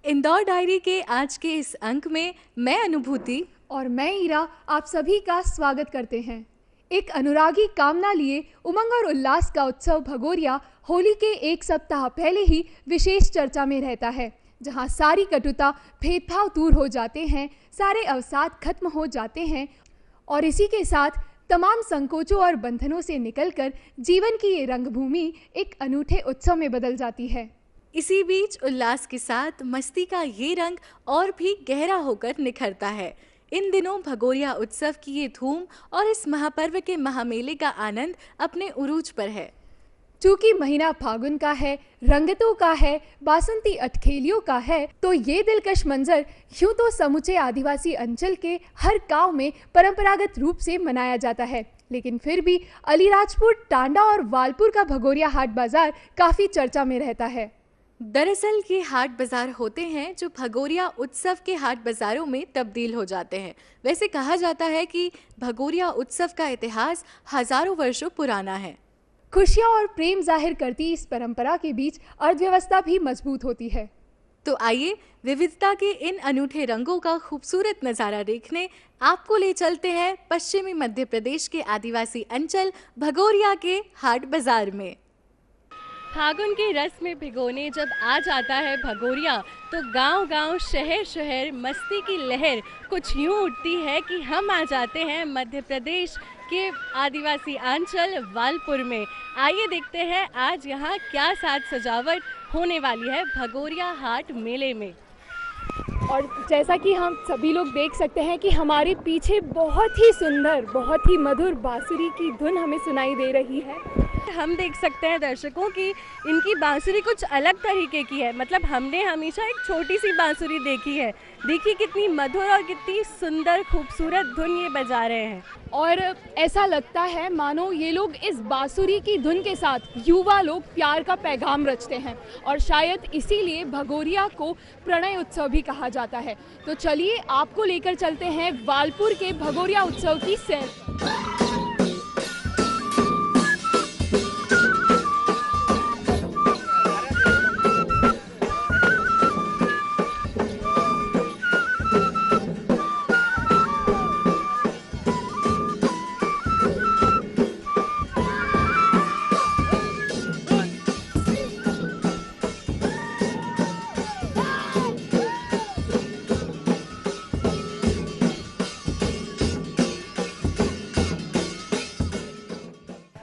Indore diary के आज के इस अंक में मैं अनुभूति और मैं ईरा आप सभी का स्वागत करते हैं। एक अनुरागी कामना लिए उमंग और उल्लास का उत्सव भगोरिया होली के एक सप्ताह पहले ही विशेष चर्चा में रहता है, जहां सारी कटुता भेदभाव दूर हो जाते हैं, सारे अवसाद खत्म हो जाते हैं और इसी के साथ तमाम संकोचों और बंधनों से निकलकर जीवन की ये रंगभूमि एक अनूठे उत्सव में बदल जाती है। इसी बीच उल्लास के साथ मस्ती का ये रंग और भी गहरा होकर निखरता है। इन दिनों भगोरिया उत्सव की ये धूम और इस महापर्व के महामेले का आनंद अपने उरूज पर है। चूंकि महीना फागुन का है, रंगतों का है, बासंती अटखेलियों का है, तो ये दिलकश मंजर यूं तो समूचे आदिवासी अंचल के हर गांव में परंपरागत रूप से मनाया जाता है, लेकिन फिर भी अलीराजपुर, टांडा और वालपुर का भगोरिया हाट बाजार काफी चर्चा में रहता है। दरअसल ये हाट बाजार होते हैं जो भगोरिया उत्सव के हाट बाजारों में तब्दील हो जाते हैं। वैसे कहा जाता है कि भगोरिया उत्सव का इतिहास हजारों वर्षों पुराना है। खुशियाँ और प्रेम जाहिर करती इस परंपरा के बीच अर्थव्यवस्था भी मजबूत होती है। तो आइए विविधता के इन अनूठे रंगों का खूबसूरत नज़ारा देखने आपको ले चलते हैं पश्चिमी मध्य प्रदेश के आदिवासी अंचल भगोरिया के हाट बाजार में। फागुन के रस में भिगोने जब आ जाता है भगोरिया, तो गांव-गांव, शहर-शहर मस्ती की लहर कुछ यूं उठती है कि हम आ जाते हैं मध्य प्रदेश के आदिवासी अंचल वालपुर में। आइए देखते हैं आज यहाँ क्या साज सजावट होने वाली है भगोरिया हाट मेले में। और जैसा कि हम सभी लोग देख सकते हैं कि हमारे पीछे बहुत ही सुंदर, बहुत ही मधुर बांसुरी की धुन हमें सुनाई दे रही है। हम देख सकते हैं दर्शकों की इनकी बांसुरी कुछ अलग तरीके की है। मतलब हमने हमेशा एक छोटी सी बांसुरी देखी है, देखिए कितनी मधुर और कितनी सुंदर खूबसूरत धुन ये बजा रहे हैं। और ऐसा लगता है मानो ये लोग इस बांसुरी की धुन के साथ युवा लोग प्यार का पैगाम रचते हैं और शायद इसीलिए भगोरिया को प्रणय उत्सव भी कहा जाता है। तो चलिए आपको लेकर चलते हैं वालपुर के भगोरिया उत्सव की सैर।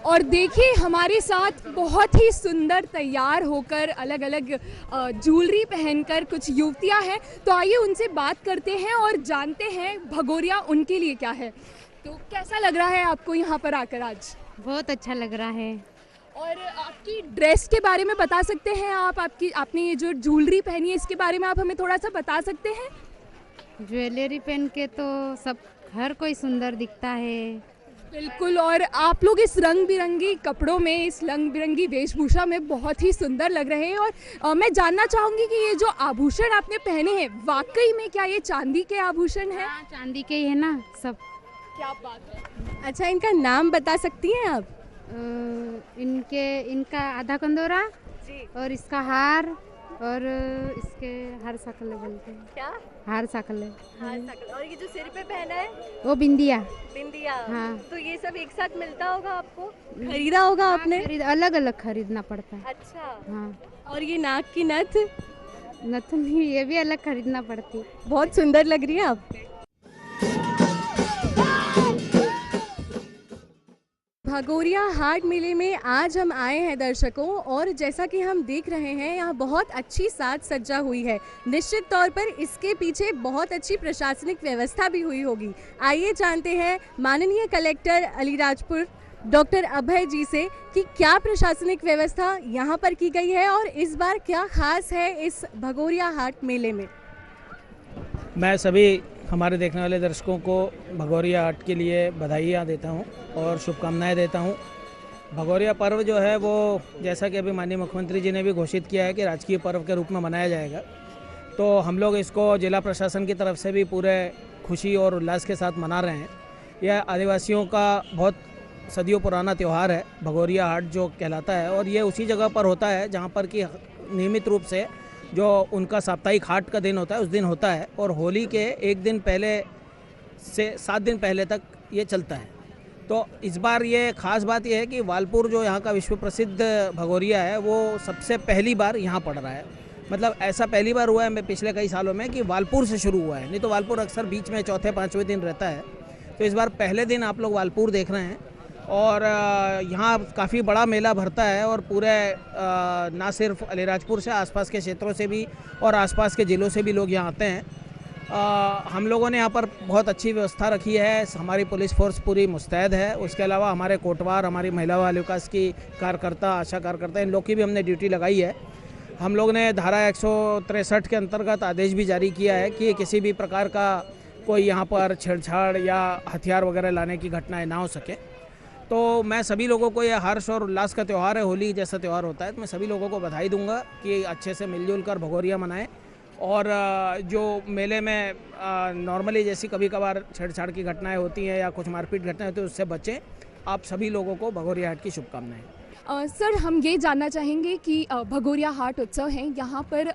और देखिए हमारे साथ बहुत ही सुंदर तैयार होकर अलग अलग ज्वेलरी पहनकर कुछ युवतियां हैं। तो आइए उनसे बात करते हैं और जानते हैं भगोरिया उनके लिए क्या है। तो कैसा लग रहा है आपको यहाँ पर आकर आज? बहुत अच्छा लग रहा है। और आपकी ड्रेस के बारे में बता सकते हैं आप? आपने ये जो ज्वेलरी पहनी है इसके बारे में आप हमें थोड़ा सा बता सकते हैं? ज्वेलरी पहन के तो सब हर कोई सुंदर दिखता है। बिल्कुल। और आप लोग इस रंग बिरंगी कपड़ों में, इस रंग बिरंगी वेशभूषा में बहुत ही सुंदर लग रहे हैं। और मैं जानना चाहूँगी कि ये जो आभूषण आपने पहने हैं वाकई में क्या ये चांदी के आभूषण हैं? हाँ, चांदी के ही है ना सब। क्या बात है। अच्छा, इनका नाम बता सकती हैं आप? इनका आधा कंदोरा और इसका हार और इसके हार सकले बोलते हैं। क्या? हार सकले। हार सकल। और ये जो सिर पे पहना है वो बिंदिया। बिंदिया। हाँ। तो ये सब एक साथ मिलता होगा आपको? खरीदा होगा आपने? अलग अलग खरीदना पड़ता है। अच्छा। हाँ। और ये नाक की नथ? नथुन ये भी अलग खरीदना पड़ती है। बहुत सुंदर लग रही है आप। भगोरिया हाट मेले में आज हम आए हैं दर्शकों, और जैसा कि हम देख रहे हैं यहाँ बहुत अच्छी साज सज्जा हुई है। निश्चित तौर पर इसके पीछे बहुत अच्छी प्रशासनिक व्यवस्था भी हुई होगी। आइए जानते हैं माननीय कलेक्टर अलीराजपुर डॉक्टर अभय जी से कि क्या प्रशासनिक व्यवस्था यहाँ पर की गई है और इस बार क्या खास है इस भगोरिया हाट मेले में। मैं सभी हमारे देखने वाले दर्शकों को भगोरिया हाट के लिए बधाइयाँ देता हूँ और शुभकामनाएं देता हूँ। भगोरिया पर्व जो है वो जैसा कि अभी माननीय मुख्यमंत्री जी ने भी घोषित किया है कि राजकीय पर्व के रूप में मनाया जाएगा, तो हम लोग इसको जिला प्रशासन की तरफ से भी पूरे खुशी और उल्लास के साथ मना रहे हैं। यह आदिवासियों का बहुत सदियों पुराना त्यौहार है भगोरिया हाट जो कहलाता है, और ये उसी जगह पर होता है जहाँ पर कि नियमित रूप से जो उनका साप्ताहिक हाट का दिन होता है उस दिन होता है, और होली के एक दिन पहले से 7 दिन पहले तक ये चलता है। तो इस बार ये ख़ास बात ये है कि वालपुर जो यहाँ का विश्व प्रसिद्ध भगोरिया है वो सबसे पहली बार यहाँ पड़ रहा है। मतलब ऐसा पहली बार हुआ है मैं पिछले कई सालों में कि वालपुर से शुरू हुआ है, नहीं तो वालपुर अक्सर बीच में चौथे पाँचवें दिन रहता है। तो इस बार पहले दिन आप लोग वालपुर देख रहे हैं, और यहाँ काफ़ी बड़ा मेला भरता है, और पूरे ना सिर्फ अलीराजपुर से आसपास के क्षेत्रों से भी और आसपास के ज़िलों से भी लोग यहाँ आते हैं। हम लोगों ने यहाँ पर बहुत अच्छी व्यवस्था रखी है, हमारी पुलिस फोर्स पूरी मुस्तैद है। उसके अलावा हमारे कोटवार, हमारी महिला बाल विकास की कार्यकर्ता, आशा कार्यकर्ता, इन लोग की भी हमने ड्यूटी लगाई है। हम लोग ने धारा 163 के अंतर्गत आदेश भी जारी किया है कि किसी भी प्रकार का कोई यहाँ पर छेड़छाड़ या हथियार वगैरह लाने की घटनाएं ना हो सके। तो मैं सभी लोगों को, ये हर्ष और उल्लास का त्यौहार है, होली जैसा त्यौहार होता है, तो मैं सभी लोगों को बधाई दूंगा कि अच्छे से मिलजुल कर भगोरिया मनाएं। और जो मेले में नॉर्मली जैसी कभी कभार छेड़छाड़ की घटनाएं होती हैं या कुछ मारपीट घटनाएं होती है उससे बचें। आप सभी लोगों को भगोरिया हाट की शुभकामनाएं। सर, हम ये जानना चाहेंगे कि भगोरिया हाट उत्सव है, यहाँ पर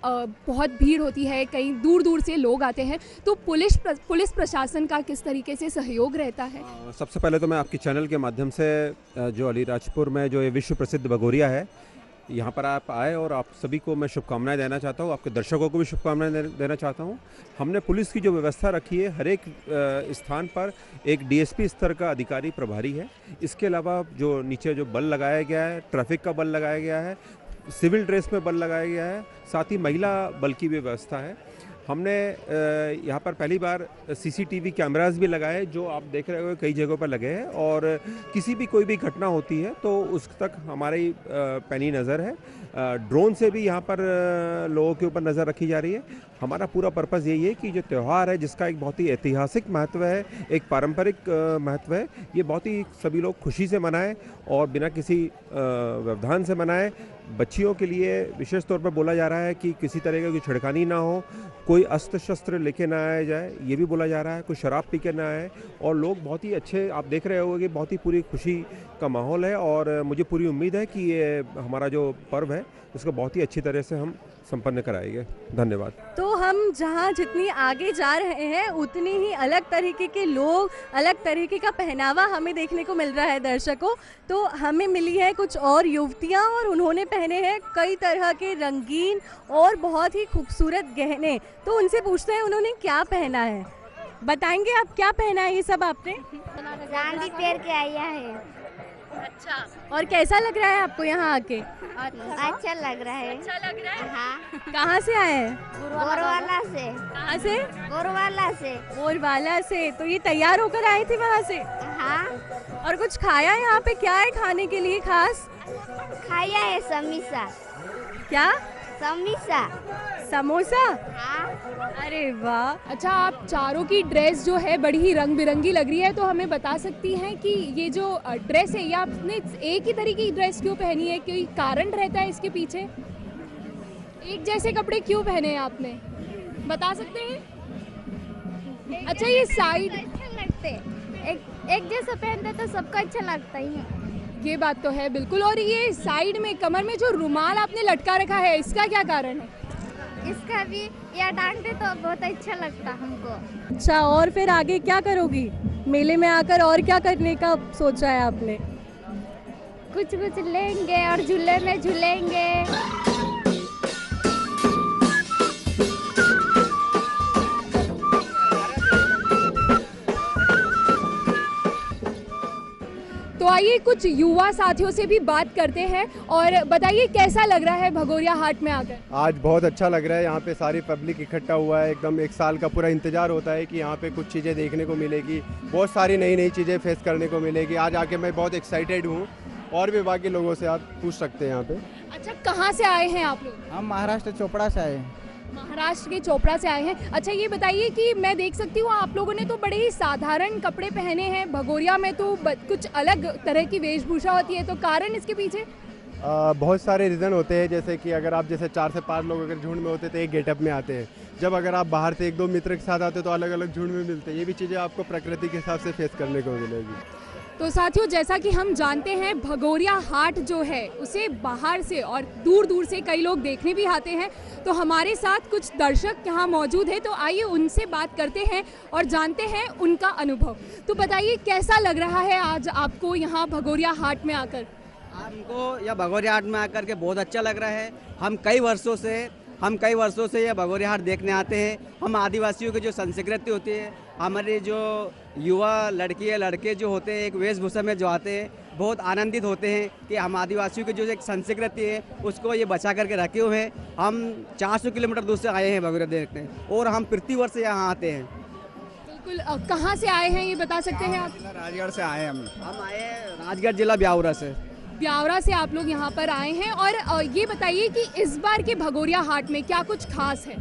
बहुत भीड़ होती है, कई दूर दूर से लोग आते हैं, तो पुलिस प्रशासन का किस तरीके से सहयोग रहता है? सबसे पहले तो मैं आपके चैनल के माध्यम से जो अलीराजपुर में जो ये विश्व प्रसिद्ध भगोरिया है, यहाँ पर आप आए और आप सभी को मैं शुभकामनाएं देना चाहता हूँ, आपके दर्शकों को भी शुभकामनाएं देना चाहता हूँ। हमने पुलिस की जो व्यवस्था रखी है, हर एक स्थान पर एक डीएसपी स्तर का अधिकारी प्रभारी है। इसके अलावा जो नीचे जो बल लगाया गया है, ट्रैफिक का बल लगाया गया है, सिविल ड्रेस में बल लगाया गया है, साथ ही महिला बल की भी व्यवस्था है। हमने यहाँ पर पहली बार सीसीटीवी कैमरास भी लगाए, जो आप देख रहे हो कई जगहों पर लगे हैं, और किसी भी कोई भी घटना होती है तो उस तक हमारी पैनी नज़र है। ड्रोन से भी यहाँ पर लोगों के ऊपर नज़र रखी जा रही है। हमारा पूरा पर्पज़ यही है कि जो त्यौहार है, जिसका एक बहुत ही ऐतिहासिक महत्व है, एक पारंपरिक महत्व है, ये बहुत ही सभी लोग खुशी से मनाएं और बिना किसी व्यवधान से मनाएं। बच्चियों के लिए विशेष तौर पर बोला जा रहा है कि किसी तरह की छिड़खानी ना हो, कोई अस्त्र शस्त्र लेके ना आया जाए, ये भी बोला जा रहा है, कोई शराब पी के ना आए। और लोग बहुत ही अच्छे, आप देख रहे होंगे, बहुत ही पूरी खुशी का माहौल है, और मुझे पूरी उम्मीद है कि ये हमारा जो पर्व है उसको बहुत ही अच्छी तरह से हम संपन्न कराएंगे। धन्यवाद। तो हम जहाँ जितनी आगे जा रहे हैं उतनी ही अलग तरीके के लोग, अलग तरीके का पहनावा हमें देखने को मिल रहा है दर्शकों। तो हमें मिली है कुछ और युवतियाँ, और उन्होंने पहने हैं कई तरह के रंगीन और बहुत ही खूबसूरत गहने। तो उनसे पूछते हैं उन्होंने क्या पहना है। बताएंगे आप क्या पहना है ये सब आपने? चांदी पैर के आया है। अच्छा, और कैसा लग रहा है आपको यहाँ आके? अच्छा लग रहा है। अच्छा लग रहा है। हाँ। कहाँ से आए हैं? गोरवाला से। कहाँ से? गोरवाला से। गोरवाला से। तो ये तैयार होकर आए थे वहाँ से? हाँ। और कुछ खाया यहाँ पे? क्या है खाने के लिए खास? खाया है समोसा। क्या? समोसा। समोसा? हाँ। अरे वाह। अच्छा, आप चारों की ड्रेस जो है बड़ी ही रंग बिरंगी लग रही है, तो हमें बता सकती हैं कि ये जो ड्रेस है, ये आपने एक ही तरीके की ड्रेस क्यों पहनी है? कोई कारण रहता है इसके पीछे? एक जैसे कपड़े क्यों पहने हैं आपने, बता सकते हैं? अच्छा, ये साइड अच्छे लगते, एक जैसा पहनते तो सबको अच्छा लगता ही है। ये बात तो है बिल्कुल। और ये साइड में कमर में जो रुमाल आपने लटका रखा है, इसका क्या कारण है? इसका भी या डांटे तो बहुत अच्छा लगता हमको। अच्छा, और फिर आगे क्या करोगी मेले में आकर? और क्या करने का सोचा है आपने? कुछ लेंगे और झूले में झूलेंगे। तो आइए कुछ युवा साथियों से भी बात करते हैं, और बताइए कैसा लग रहा है भगोरिया हाट में आकर? आज बहुत अच्छा लग रहा है। यहाँ पे सारी पब्लिक इकट्ठा हुआ है, एकदम एक साल का पूरा इंतजार होता है कि यहाँ पे कुछ चीज़ें देखने को मिलेगी, बहुत सारी नई नई चीज़ें फेस करने को मिलेगी। आज आके मैं बहुत एक्साइटेड हूँ, और भी बाकी लोगों से आप पूछ सकते हैं यहाँ पे। अच्छा, कहाँ से आए हैं आप लोग? हम महाराष्ट्र चोपड़ा से आए हैं। महाराष्ट्र के चोपड़ा से आए हैं। अच्छा, ये बताइए कि मैं देख सकती हूँ आप लोगों ने तो बड़े ही साधारण कपड़े पहने हैं, भगोरिया में तो कुछ अलग तरह की वेशभूषा होती है, तो कारण इसके पीछे? बहुत सारे रीज़न होते हैं, जैसे कि अगर आप जैसे 4 से 5 लोग अगर झुंड में होते तो एक गेटअप में आते हैं, जब अगर आप बाहर से 1-2 मित्र के साथ आते तो अलग अलग झुंड में मिलते हैं। ये भी चीज़ें आपको प्रकृति के हिसाब से फेस करने को मिलेगी। तो साथियों, जैसा कि हम जानते हैं भगोरिया हाट जो है उसे बाहर से और दूर दूर से कई लोग देखने भी आते हैं। तो हमारे साथ कुछ दर्शक यहाँ मौजूद हैं, तो आइए उनसे बात करते हैं और जानते हैं उनका अनुभव। तो बताइए, कैसा लग रहा है आज आपको यहाँ भगोरिया हाट में आकर? हमको यह भगोरिया हाट में आकर के बहुत अच्छा लग रहा है। हम कई वर्षों से यह भगोरिया हाट देखने आते हैं। हम आदिवासियों की जो संस्कृति होती है, हमारे जो युवा लड़कियाँ लड़के जो होते हैं एक वेशभूषा में जो आते हैं, बहुत आनंदित होते हैं कि हम आदिवासियों की जो एक संस्कृति है उसको ये बचा करके रखे हुए हैं। हम 400 किलोमीटर दूर से आए हैं भगोरिया देखने और हम प्रति वर्ष यहाँ आते हैं। बिल्कुल, कहाँ से आए हैं ये बता सकते हैं आप? राजगढ़ से आए हम आए हैं राजगढ़ जिला ब्यावरा से। ब्यावरा से आप लोग यहाँ पर आए हैं और ये बताइए कि इस बार के भगोरिया हाट में क्या कुछ खास है?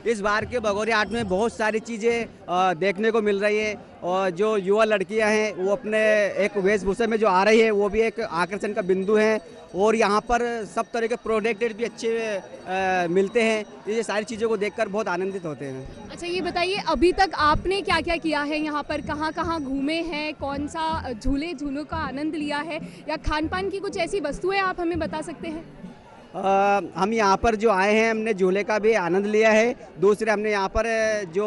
इस बार के भगोरिया हाट में बहुत सारी चीज़ें देखने को मिल रही है और जो युवा लड़कियां हैं वो अपने एक वेशभूषा में जो आ रही है वो भी एक आकर्षण का बिंदु है। और यहाँ पर सब तरह के प्रोडक्ट भी अच्छे मिलते हैं। ये सारी चीज़ों को देखकर बहुत आनंदित होते हैं। अच्छा, ये बताइए, अभी तक आपने क्या क्या किया है यहाँ पर? कहाँ कहाँ घूमे हैं? कौन सा झूलों का आनंद लिया है, या खान पान की कुछ ऐसी वस्तुएं आप हमें बता सकते हैं? हम यहाँ पर जो आए हैं हमने झूले का भी आनंद लिया है। दूसरे हमने यहाँ पर जो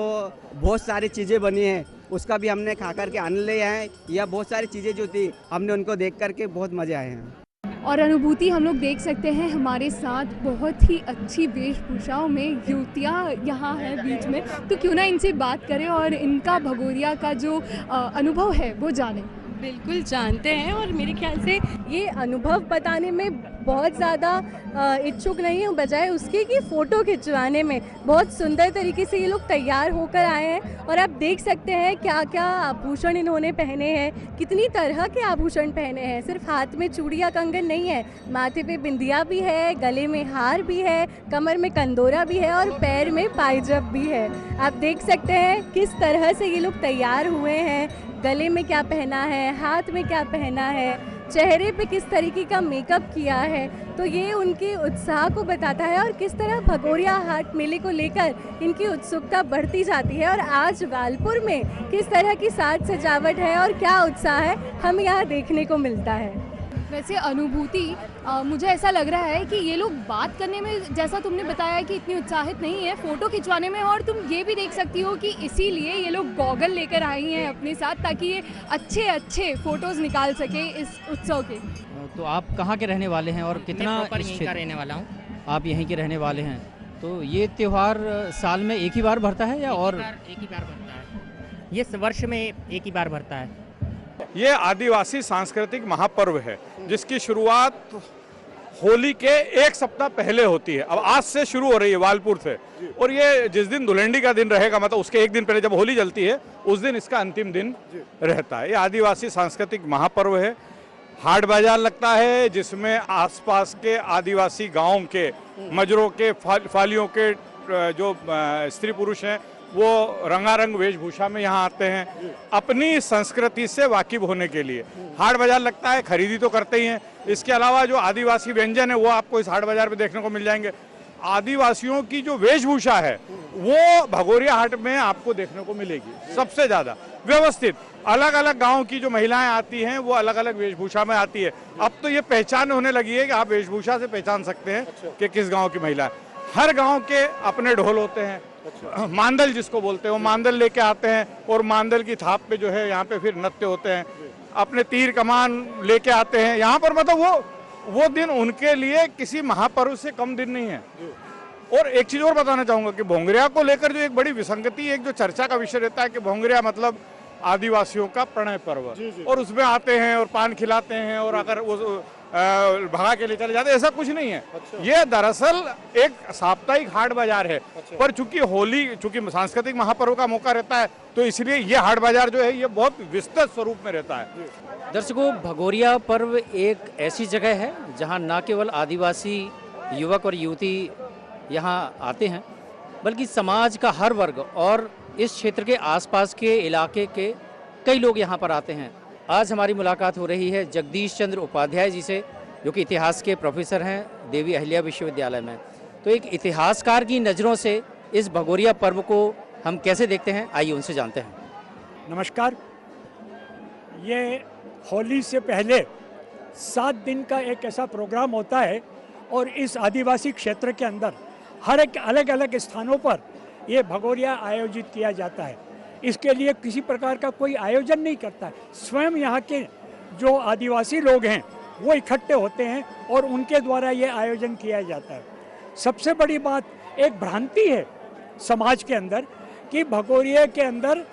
बहुत सारी चीज़ें बनी हैं उसका भी हमने खा कर के आनंद लिया है। यह बहुत सारी चीज़ें जो थी हमने उनको देख कर के बहुत मज़े आए हैं। और अनुभूति हम लोग देख सकते हैं, हमारे साथ बहुत ही अच्छी वेशभूषाओं में युवतियाँ यहाँ हैं बीच में। तो क्यों ना इनसे बात करें और इनका भगोरिया का जो अनुभव है वो जानें। बिल्कुल जानते हैं, और मेरे ख्याल से ये अनुभव बताने में बहुत ज़्यादा इच्छुक नहीं हूँ, बजाय उसके कि फ़ोटो खिंचवाने में बहुत सुंदर तरीके से ये लोग तैयार होकर आए हैं। और आप देख सकते हैं क्या क्या आभूषण इन्होंने पहने हैं, कितनी तरह के आभूषण पहने हैं। सिर्फ हाथ में चूड़ियाँ कंगन नहीं है, माथे पे बिंदिया भी है, गले में हार भी है, कमर में कंदोरा भी है और पैर में पायजब भी है। आप देख सकते हैं किस तरह से ये लोग तैयार हुए हैं, गले में क्या पहना है, हाथ में क्या पहना है, चेहरे पे किस तरीके का मेकअप किया है। तो ये उनके उत्साह को बताता है और किस तरह भगोरिया हाट मेले को लेकर इनकी उत्सुकता बढ़ती जाती है। और आज वालपुर में किस तरह की साज सजावट है और क्या उत्साह है, हम यहाँ देखने को मिलता है। वैसे अनुभूति, मुझे ऐसा लग रहा है कि ये लोग बात करने में, जैसा तुमने बताया कि इतनी उत्साहित नहीं है, फ़ोटो खिंचवाने में। और तुम ये भी देख सकती हो कि इसीलिए ये लोग गॉगल लेकर आई हैं अपने साथ, ताकि ये अच्छे अच्छे फ़ोटोज़ निकाल सके इस उत्सव के। तो आप कहाँ के रहने वाले हैं और कितना? यहीं का रहने वाला हूँ। आप यहीं के रहने वाले हैं। तो ये त्यौहार साल में एक ही बार भरता है या और? एक ही बार भरता है, ये वर्ष में एक ही बार भरता है। ये आदिवासी सांस्कृतिक महापर्व है जिसकी शुरुआत होली के एक सप्ताह पहले होती है। अब आज से शुरू हो रही है वालपुर से, और ये जिस दिन धुलंडी का दिन रहेगा, मतलब उसके एक दिन पहले जब होली जलती है उस दिन इसका अंतिम दिन रहता है। ये आदिवासी सांस्कृतिक महापर्व है। हाट बाजार लगता है जिसमें आसपास के आदिवासी गांव के मजरों के फालियों के जो स्त्री पुरुष हैं वो रंगारंग वेशभूषा में यहाँ आते हैं अपनी संस्कृति से वाकिफ होने के लिए। हाट बाजार लगता है, खरीदी तो करते ही हैं। इसके अलावा जो आदिवासी व्यंजन है वो आपको इस हाट बाजार में देखने को मिल जाएंगे। आदिवासियों की जो वेशभूषा है वो भगोरिया हाट में आपको देखने को मिलेगी सबसे ज़्यादा व्यवस्थित। अलग अलग गांव की जो महिलाएं आती हैं वो अलग अलग वेशभूषा में आती है। अब तो ये पहचान होने लगी है कि आप वेशभूषा से पहचान सकते हैं कि किस गाँव की महिला है। हर गाँव के अपने ढोल होते हैं, मांदल जिसको बोलते हैं, वो मांदल लेके आते हैं और मांदल की थाप पे जो है यहाँ पे फिर नृत्य होते हैं। अपने तीर कमान लेके आते हैं यहाँ पर, मतलब वो दिन उनके लिए किसी महापर्व से कम दिन नहीं है। और एक चीज और बताना चाहूंगा कि भोंगरिया को लेकर जो एक बड़ी विसंगति, एक जो चर्चा का विषय रहता है कि भोंगरिया मतलब आदिवासियों का प्रणय पर्व, और उसमें आते हैं और पान खिलाते हैं और अगर वो भगा के ले चले जाते, ऐसा कुछ नहीं है। ये दरअसल एक साप्ताहिक हाट बाजार है। पर चूंकि होली, चूंकि सांस्कृतिक महापर्व का मौका रहता है तो इसलिए ये हाट बाजार जो है ये बहुत विस्तृत स्वरूप में रहता है। दर्शकों, भगोरिया पर्व एक ऐसी जगह है जहां न केवल आदिवासी युवक और युवती यहां आते हैं, बल्कि समाज का हर वर्ग और इस क्षेत्र के आसपास के इलाके के कई लोग यहां पर आते हैं। आज हमारी मुलाकात हो रही है जगदीश चंद्र उपाध्याय जी से, जो कि इतिहास के प्रोफेसर हैं देवी अहिल्या विश्वविद्यालय में। तो एक इतिहासकार की नज़रों से इस भगोरिया पर्व को हम कैसे देखते हैं, आइए उनसे जानते हैं। नमस्कार। ये होली से पहले 7 दिन का एक ऐसा प्रोग्राम होता है और इस आदिवासी क्षेत्र के अंदर हर एक अलग अलग स्थानों पर ये भगोरिया आयोजित किया जाता है। इसके लिए किसी प्रकार का कोई आयोजन नहीं करता है, स्वयं यहाँ के जो आदिवासी लोग हैं वो इकट्ठे होते हैं और उनके द्वारा ये आयोजन किया जाता है। सबसे बड़ी बात, एक भ्रांति है समाज के अंदर कि भगोरिया के अंदर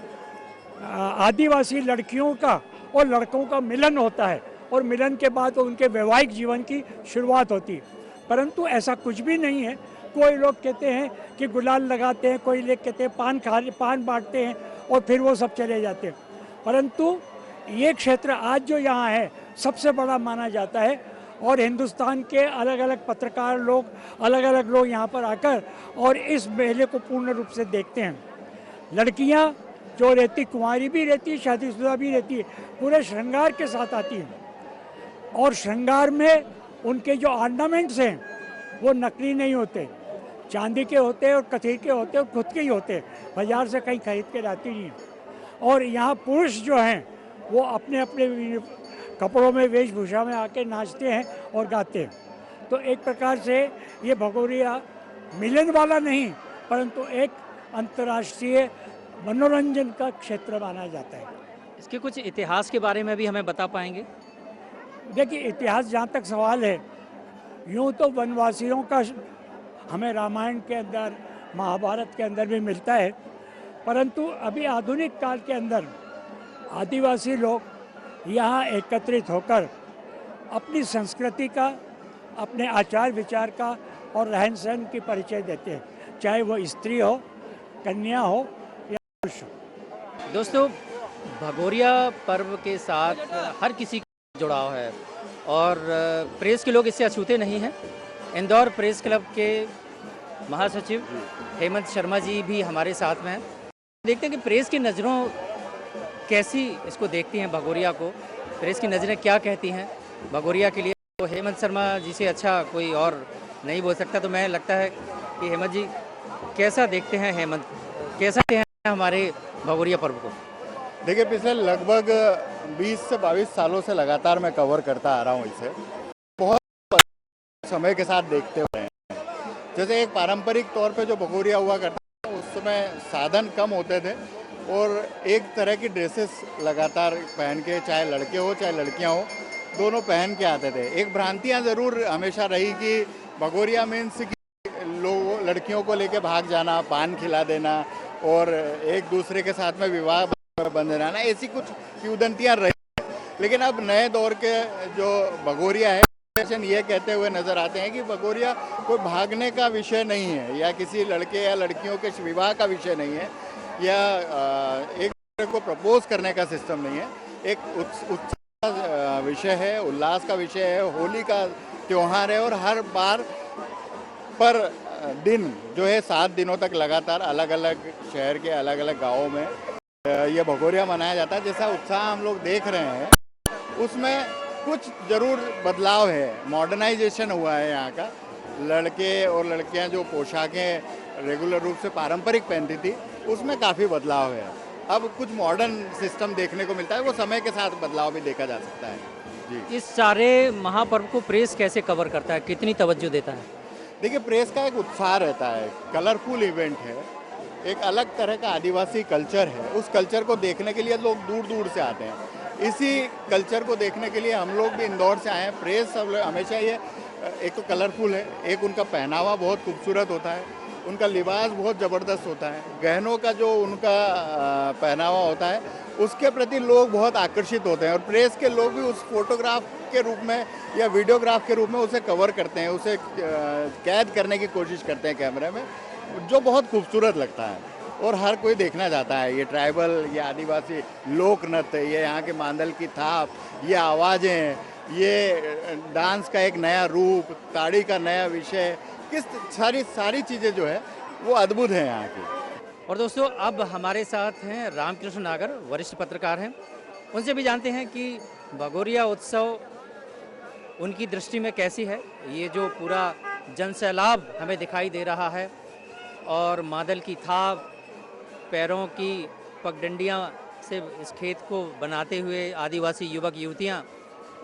आदिवासी लड़कियों का और लड़कों का मिलन होता है और मिलन के बाद उनके वैवाहिक जीवन की शुरुआत होती है, परंतु ऐसा कुछ भी नहीं है। कोई लोग कहते हैं कि गुलाल लगाते हैं, कोई लोग कहते हैं पान बांटते हैं और फिर वो सब चले जाते हैं, परंतु ये क्षेत्र आज जो यहाँ है सबसे बड़ा माना जाता है और हिंदुस्तान के अलग अलग पत्रकार लोग, अलग अलग लोग यहाँ पर आकर और इस मेले को पूर्ण रूप से देखते हैं। लड़कियाँ जो रहती, कुंवारी भी रहती है, शादीशुदा भी रहती है, पूरे श्रृंगार के साथ आती हैं और श्रृंगार में उनके जो ऑर्नामेंट्स हैं वो नकली नहीं होते, चांदी के होते हैं और कथी के होते हैं और खुद के ही होते हैं, बाजार से कहीं खरीद के लाती नहीं है। और यहाँ पुरुष जो हैं वो अपने अपने कपड़ों में, वेशभूषा में आके नाचते हैं और गाते हैं। तो एक प्रकार से ये भगोरिया मिलन वाला नहीं परंतु एक अंतर्राष्ट्रीय मनोरंजन का क्षेत्र माना जाता है। इसके कुछ इतिहास के बारे में भी हमें बता पाएंगे? देखिए, इतिहास जहाँ तक सवाल है, यूँ तो वनवासियों का हमें रामायण के अंदर, महाभारत के अंदर भी मिलता है, परंतु अभी आधुनिक काल के अंदर आदिवासी लोग यहाँ एकत्रित होकर अपनी संस्कृति का, अपने आचार विचार का और रहन सहन की परिचय देते हैं, चाहे वो स्त्री हो, कन्या हो या पुरुष हो। दोस्तों, भगोरिया पर्व के साथ हर किसी का जुड़ाव है और प्रेस के लोग इससे अछूते नहीं हैं। इंदौर प्रेस क्लब के महासचिव हेमंत शर्मा जी भी हमारे साथ में हैं। देखते हैं कि प्रेस की नज़रों कैसी इसको देखती हैं भगोरिया को, प्रेस की नज़रें क्या कहती हैं भगोरिया के लिए। तो हेमंत शर्मा जी से अच्छा कोई और नहीं बोल सकता, तो मैं लगता है कि हेमंत जी कैसा देखते हैं, हेमंत कैसा देखते हैं हमारे भगोरिया पर्व को? देखिए, पिछले लगभग 20 से 22 सालों से लगातार मैं कवर करता आ रहा हूँ इसे। बहुत समय के साथ देखते हुए हैं, जैसे एक पारंपरिक तौर पे जो भगोरिया हुआ करता था उस समय साधन कम होते थे और एक तरह की ड्रेसेस लगातार पहन के, चाहे लड़के हो चाहे लड़कियां हो, दोनों पहन के आते थे। एक भ्रांतियां ज़रूर हमेशा रही कि भगोरिया मीन्स कि लोग लड़कियों को लेके भाग जाना, पान खिला देना और एक दूसरे के साथ में विवाह बंधन रहना, ऐसी कुछ किंवदंतियां रही। लेकिन अब नए दौर के जो भगोरिया है, ये कहते हुए नजर आते हैं कि भगोरिया कोई भागने का विषय नहीं है या किसी लड़के या लड़कियों के विवाह का विषय नहीं है या एक दूसरे को प्रपोज करने का सिस्टम नहीं है। एक उत्साह विषय है, उल्लास का विषय है, होली का त्यौहार है और हर बार पर दिन जो है 7 दिनों तक लगातार अलग अलग शहर के अलग अलग गाँवों में ये भगोरिया मनाया जाता है। जैसा उत्साह हम लोग देख रहे हैं उसमें कुछ ज़रूर बदलाव है, मॉडर्नाइजेशन हुआ है यहाँ का। लड़के और लड़कियाँ जो पोशाकें रेगुलर रूप से पारंपरिक पहनती थी उसमें काफ़ी बदलाव है। अब कुछ मॉडर्न सिस्टम देखने को मिलता है, वो समय के साथ बदलाव भी देखा जा सकता है जी। इस सारे महापर्व को प्रेस कैसे कवर करता है, कितनी तवज्जो देता है? देखिए, प्रेस का एक उत्साह रहता है, कलरफुल इवेंट है, एक अलग तरह का आदिवासी कल्चर है। उस कल्चर को देखने के लिए लोग दूर दूर से आते हैं। इसी कल्चर को देखने के लिए हम लोग भी इंदौर से आए हैं। प्रेस सब हमेशा ये एक तो कलरफुल है, एक उनका पहनावा बहुत खूबसूरत होता है, उनका लिबास बहुत ज़बरदस्त होता है, गहनों का जो उनका पहनावा होता है उसके प्रति लोग बहुत आकर्षित होते हैं और प्रेस के लोग भी उस फोटोग्राफ के रूप में या वीडियोग्राफ के रूप में उसे कवर करते हैं, उसे कैद करने की कोशिश करते हैं कैमरे में, जो बहुत खूबसूरत लगता है और हर कोई देखना चाहता है। ये ट्राइबल, ये आदिवासी लोक नृत्य, ये यहाँ के मांदल की थाप, ये आवाज़ें, ये डांस का एक नया रूप, ताड़ी का नया विषय, किस सारी चीज़ें जो है वो अद्भुत हैं यहाँ की। और दोस्तों, अब हमारे साथ हैं रामकृष्ण नागर, वरिष्ठ पत्रकार हैं। उनसे भी जानते हैं कि भगोरिया उत्सव उनकी दृष्टि में कैसी है। ये जो पूरा जनसैलाब हमें दिखाई दे रहा है और मादल की थाप, पैरों की पगडंडियाँ से इस खेत को बनाते हुए आदिवासी युवक युवतियाँ,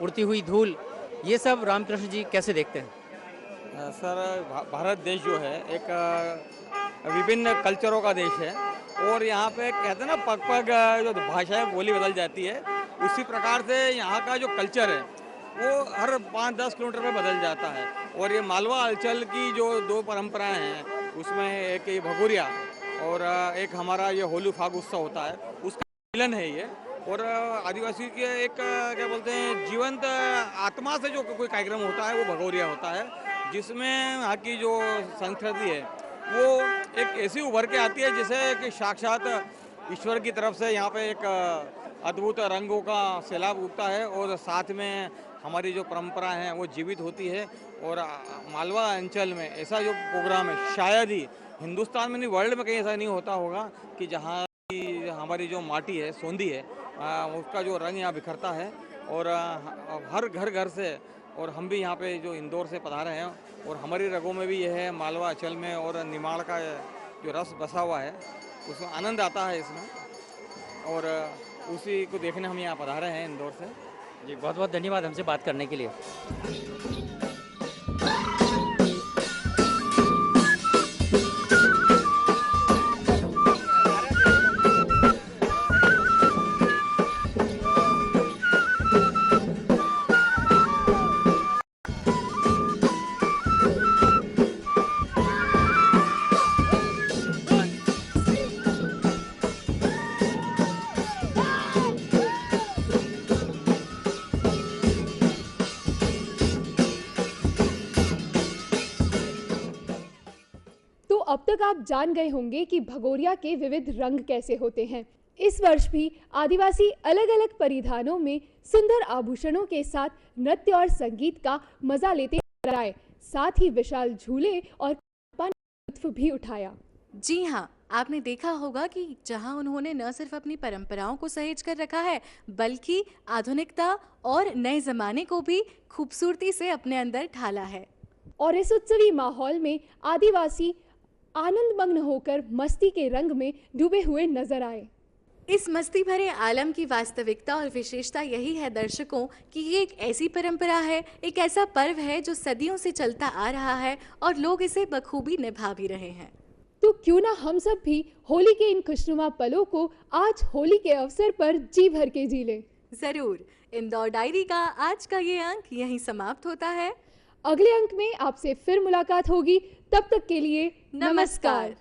उड़ती हुई धूल, ये सब रामकृष्ण जी कैसे देखते हैं? सर, भारत देश जो है एक विभिन्न कल्चरों का देश है और यहाँ पे कहते हैं ना पग पग जो भाषा है बोली बदल जाती है, उसी प्रकार से यहाँ का जो कल्चर है वो हर 5-10 किलोमीटर में बदल जाता है। और ये मालवा अंचल की जो 2 परंपराएं हैं उसमें एक ये भगोरिया और एक हमारा ये होली फाग उत्सव होता है, उसका मिलन है ये। और आदिवासी के एक क्या बोलते हैं जीवंत आत्मा से जो कोई कार्यक्रम होता है वो भगोरिया होता है, जिसमें यहाँ की जो संस्कृति है वो एक ऐसी उभर के आती है जैसे कि साक्षात ईश्वर की तरफ से यहाँ पे एक अद्भुत रंगों का सैलाब उगता है और साथ में हमारी जो परंपरा है वो जीवित होती है। और मालवा अंचल में ऐसा जो प्रोग्राम है शायद ही हिंदुस्तान में नहीं वर्ल्ड में कहीं ऐसा नहीं होता होगा कि जहाँ की हमारी जो माटी है सोंधी है उसका जो रंग यहाँ बिखरता है। और हर घर से, और हम भी यहाँ पे जो इंदौर से पधारे हैं और हमारी रगों में भी यह है मालवा अंचल में और निमाड़ का जो रस बसा हुआ है उसमें आनंद आता है इसमें, और उसी को देखने हम यहाँ पधारे हैं इंदौर से। जी, बहुत बहुत धन्यवाद हमसे बात करने के लिए। अब तक आप जान गए होंगे कि भगोरिया के विविध रंग कैसे होते हैं। इस वर्ष भी आदिवासी अलग अलग परिधानों में सुंदर आभूषणों के साथ नृत्य और संगीत का मजा लेते नजर आए, साथ ही विशाल झूले और लुत्फ भी उठाया। जी हाँ, आपने देखा होगा कि जहां उन्होंने न सिर्फ अपनी परंपराओं को सहेज कर रखा है बल्कि आधुनिकता और नए जमाने को भी खूबसूरती से अपने अंदर ढाला है। और इस उत्सवी माहौल में आदिवासी आनंदमग्न होकर मस्ती के रंग में डूबे हुए नजर आए। इस मस्ती भरे आलम की वास्तविकता और विशेषता यही है दर्शकों कि ये एक ऐसी परंपरा है, एक ऐसा पर्व है जो सदियों से चलता आ रहा है और लोग इसे बखूबी निभा भी रहे हैं। तो क्यों ना हम सब भी होली के इन खुशनुमा पलों को आज होली के अवसर पर जी भर के जी लें। जरूर। इंदौर डायरी का आज का ये अंक यहीं समाप्त होता है। अगले अंक में आपसे फिर मुलाकात होगी, तब तक के लिए नमस्कार।